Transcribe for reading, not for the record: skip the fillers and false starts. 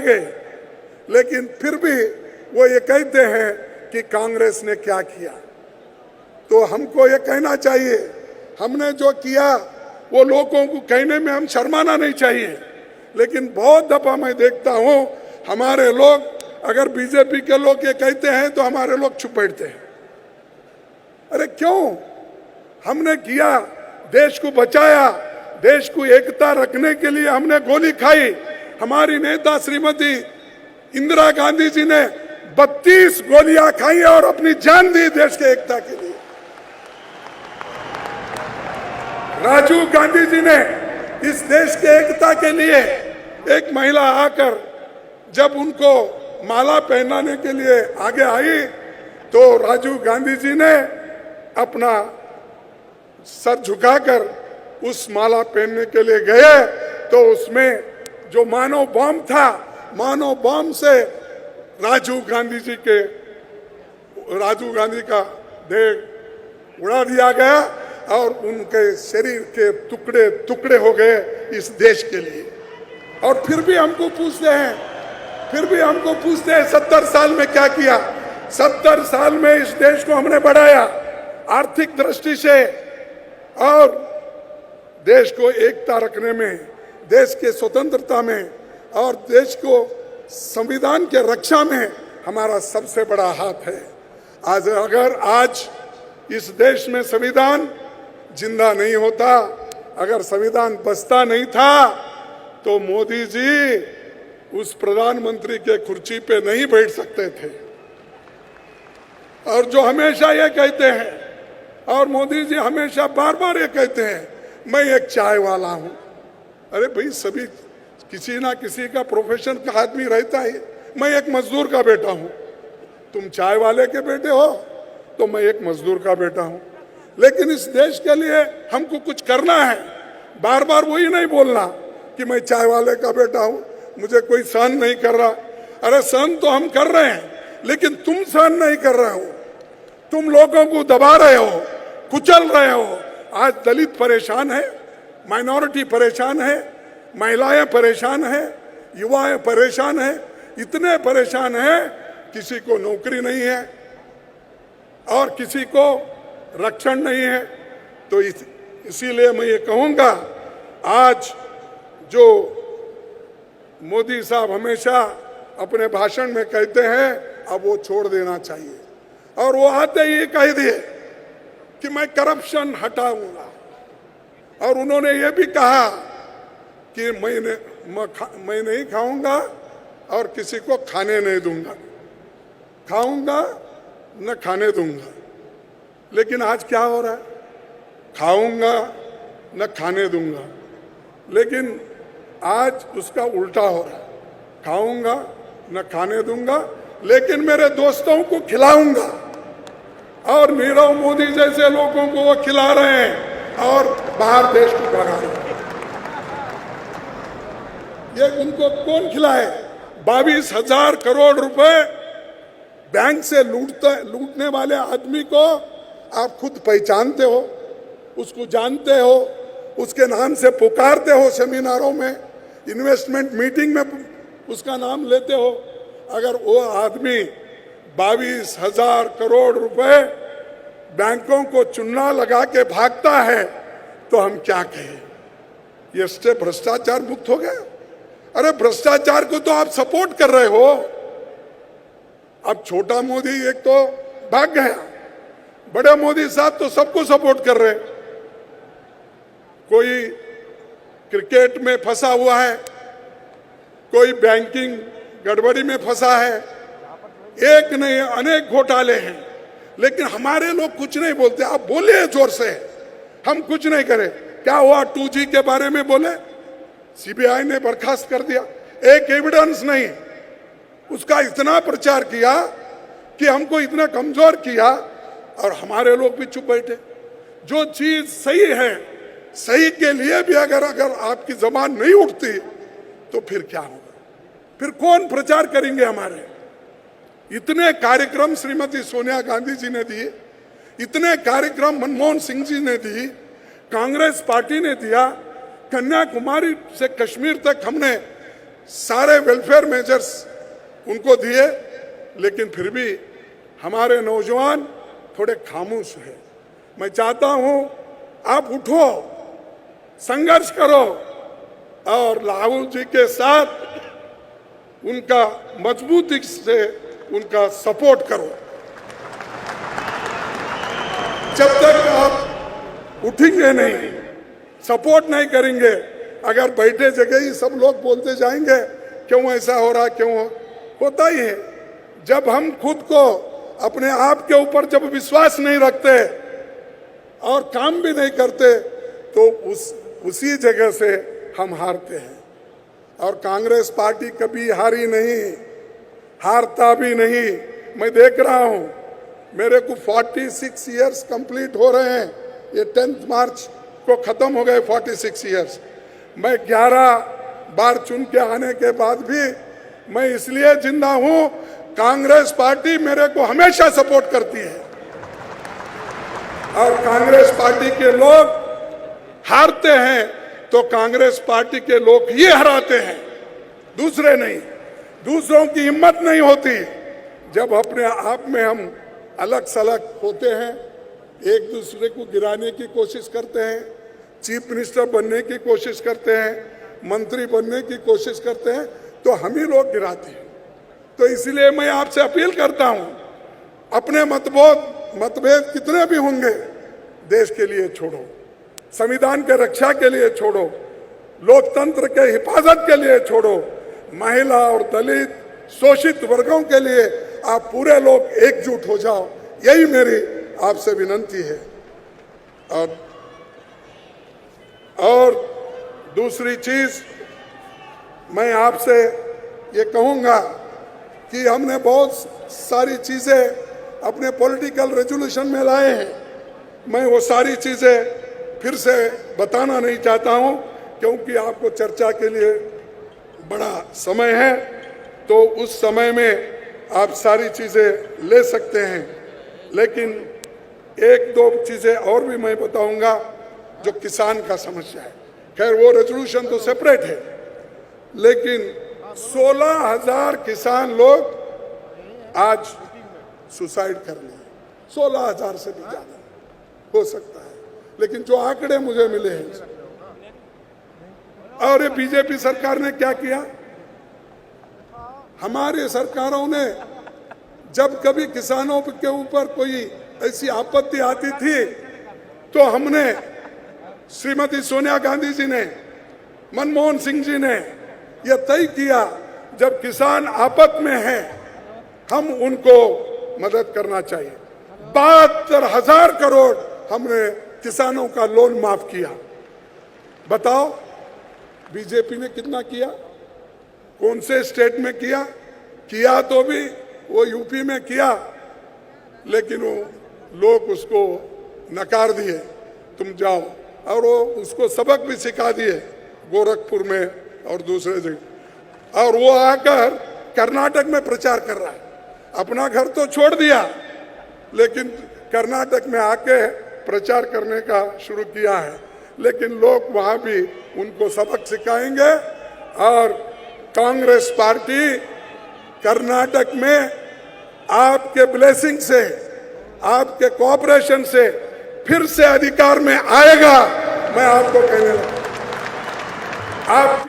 गए, लेकिन फिर भी वो ये कहते हैं कि कांग्रेस ने क्या किया। तो हमको ये कहना चाहिए, हमने जो किया वो लोगों को कहने में हम शर्माना नहीं चाहिए। लेकिन बहुत दफा मैं देखता हूं हमारे लोग, अगर बीजेपी के लोग ये कहते हैं तो हमारे लोग चुप बैठते हैं। अरे क्यों? हमने किया, देश को बचाया, देश को एकता रखने के लिए हमने गोली खाई। हमारी नेता श्रीमती इंदिरा गांधी जी ने 32 गोलियां खाई और अपनी जान दी देश के एकता के लिए। राजीव गांधी जी ने इस देश के एकता के लिए, एक महिला आकर जब उनको माला पहनाने के लिए आगे आई तो राजीव गांधी जी ने अपना सर झुकाकर उस माला पहनने के लिए गए तो उसमें जो मानव बम था, मानव बम से राजीव गांधी का देह उड़ा दिया गया और उनके शरीर के टुकड़े टुकड़े हो गए इस देश के लिए। और फिर भी हमको पूछते हैं 70 साल में क्या किया। 70 साल में इस देश को हमने बढ़ाया आर्थिक दृष्टि से, और देश को एकता रखने में, देश के स्वतंत्रता में और देश को संविधान के रक्षा में हमारा सबसे बड़ा हाथ है। आज इस देश में संविधान जिंदा नहीं होता, अगर संविधान बचता नहीं था तो मोदी जी उस प्रधानमंत्री के कुर्सी पे नहीं बैठ सकते थे। और जो हमेशा ये कहते हैं, और मोदी जी हमेशा बार बार ये कहते हैं, मैं एक चाय वाला हूं। अरे भाई, सभी किसी ना किसी का प्रोफेशन का आदमी रहता है। मैं एक मजदूर का बेटा हूं, तुम चाय वाले के बेटे हो तो मैं एक मजदूर का बेटा हूं। लेकिन इस देश के लिए हमको कुछ करना है। बार बार वही नहीं बोलना कि मैं चाय वाले का बेटा हूं, मुझे कोई सहन नहीं कर रहा। अरे सहन तो हम कर रहे हैं, लेकिन तुम सहन नहीं कर रहे हो। तुम लोगों को दबा रहे हो, कुचल रहे हो। आज दलित परेशान है, माइनॉरिटी परेशान है, महिलाएं परेशान है, युवाएं परेशान है, इतने परेशान है, किसी को नौकरी नहीं है और किसी को रक्षण नहीं है। तो इसीलिए मैं ये कहूंगा, आज जो मोदी साहब हमेशा अपने भाषण में कहते हैं, अब वो छोड़ देना चाहिए। और वो आते ही कह दिए कि मैं करप्शन हटाऊंगा, और उन्होंने ये भी कहा कि मैं नहीं खाऊंगा और किसी को खाने नहीं दूंगा, खाऊंगा न खाने दूंगा। लेकिन आज क्या हो रहा है? खाऊंगा न खाने दूंगा, लेकिन आज उसका उल्टा हो रहा है। खाऊंगा न खाने दूंगा, लेकिन मेरे दोस्तों को खिलाऊंगा। और नीरव मोदी जैसे लोगों को वो खिला रहे हैं और बाहर देश को भगा रहे हैं। ये उनको कौन खिलाए? 22,000 करोड़ रुपए बैंक से लूटने वाले आदमी को आप खुद पहचानते हो, उसको जानते हो, उसके नाम से पुकारते हो, सेमिनारों में, इन्वेस्टमेंट मीटिंग में उसका नाम लेते हो। अगर वो आदमी 22,000 करोड़ रुपए बैंकों को चुन्ना लगा के भागता है तो हम क्या कहें? ये स्टेप भ्रष्टाचार मुक्त हो गया। अरे भ्रष्टाचार को तो आप सपोर्ट कर रहे हो। अब छोटा मोदी एक तो भाग गया, बड़े मोदी साहब तो सबको सपोर्ट कर रहे। कोई क्रिकेट में फंसा हुआ है, कोई बैंकिंग गड़बड़ी में फंसा है, एक नहीं अनेक घोटाले हैं, लेकिन हमारे लोग कुछ नहीं बोलते। आप बोलिए जोर से, हम कुछ नहीं करें। क्या हुआ? 2G के बारे में बोले, सीबीआई ने बर्खास्त कर दिया, एक एविडेंस नहीं। उसका इतना प्रचार किया कि हमको इतना कमजोर किया और हमारे लोग भी चुप बैठे। जो चीज सही है, सही के लिए भी अगर आपकी जबान नहीं उठती तो फिर क्या होगा? फिर कौन प्रचार करेंगे हमारे? इतने कार्यक्रम श्रीमती सोनिया गांधी जी ने दिए, इतने कार्यक्रम मनमोहन सिंह जी ने दी, कांग्रेस पार्टी ने दिया, कन्याकुमारी से कश्मीर तक हमने सारे वेलफेयर मेजर्स उनको दिए, लेकिन फिर भी हमारे नौजवान थोड़े खामोश हैं। मैं चाहता हूं आप उठो, संघर्ष करो और राहुल जी के साथ उनका मजबूती से उनका सपोर्ट करो। जब तक आप उठेंगे नहीं, सपोर्ट नहीं करेंगे, अगर बैठे जगह ही सब लोग बोलते जाएंगे क्यों ऐसा हो रहा, क्यों होता ही है। जब हम खुद को अपने आप के ऊपर जब विश्वास नहीं रखते और काम भी नहीं करते तो उसी जगह से हम हारते हैं। और कांग्रेस पार्टी कभी हारी नहीं, हारता भी नहीं। मैं देख रहा हूं, मेरे को 46 इयर्स कंप्लीट हो रहे हैं, ये 10 मार्च को खत्म हो गए 46 इयर्स। मैं 11 बार चुन के आने के बाद भी मैं इसलिए जिंदा हूं, कांग्रेस पार्टी मेरे को हमेशा सपोर्ट करती है और कांग्रेस पार्टी के लोग हारते हैं तो कांग्रेस पार्टी के लोग ही हराते हैं, दूसरे नहीं। दूसरों की हिम्मत नहीं होती। जब अपने आप में हम अलग सलग होते हैं, एक दूसरे को गिराने की कोशिश करते हैं, चीफ मिनिस्टर बनने की कोशिश करते हैं, मंत्री बनने की कोशिश करते हैं, तो हम ही लोग गिराते हैं। तो इसलिए मैं आपसे अपील करता हूं, अपने मतभेद कितने भी होंगे, देश के लिए छोड़ो, संविधान के रक्षा के लिए छोड़ो, लोकतंत्र के हिफाजत के लिए छोड़ो, महिला और दलित शोषित वर्गों के लिए आप पूरे लोग एकजुट हो जाओ, यही मेरी आपसे विनती है। और दूसरी चीज मैं आपसे ये कहूंगा कि हमने बहुत सारी चीजें अपने पॉलिटिकल रेजोल्यूशन में लाए हैं। मैं वो सारी चीजें फिर से बताना नहीं चाहता हूं क्योंकि आपको चर्चा के लिए बड़ा समय है, तो उस समय में आप सारी चीजें ले सकते हैं। लेकिन एक दो चीजें और भी मैं बताऊंगा जो किसान का समस्या है। खैर वो रेजोल्यूशन तो सेपरेट है, लेकिन 16,000 किसान लोग आज सुसाइड कर लिए, 16,000 से भी ज्यादा हो सकता है, लेकिन जो आंकड़े मुझे मिले हैं। और ये बीजेपी सरकार ने क्या किया? हमारी सरकारों ने जब कभी किसानों के ऊपर कोई ऐसी आपत्ति आती थी तो हमने, श्रीमती सोनिया गांधी जी ने, मनमोहन सिंह जी ने यह तय किया, जब किसान आपत में है हम उनको मदद करना चाहिए। 72,000 करोड़ हमने किसानों का लोन माफ किया। बताओ बीजेपी ने कितना किया? कौन से स्टेट में किया? किया तो भी वो यूपी में किया, लेकिन वो लोग उसको नकार दिए, तुम जाओ, और वो उसको सबक भी सिखा दिए गोरखपुर में और दूसरे जगह। और वो आकर कर्नाटक में प्रचार कर रहा है। अपना घर तो छोड़ दिया, लेकिन कर्नाटक में आके प्रचार करने का शुरू किया है। लेकिन लोग वहां भी उनको सबक सिखाएंगे और कांग्रेस पार्टी कर्नाटक में आपके ब्लेसिंग से, आपके कोऑपरेशन से फिर से अधिकार में आएगा। मैं आपको कहने लगा, आप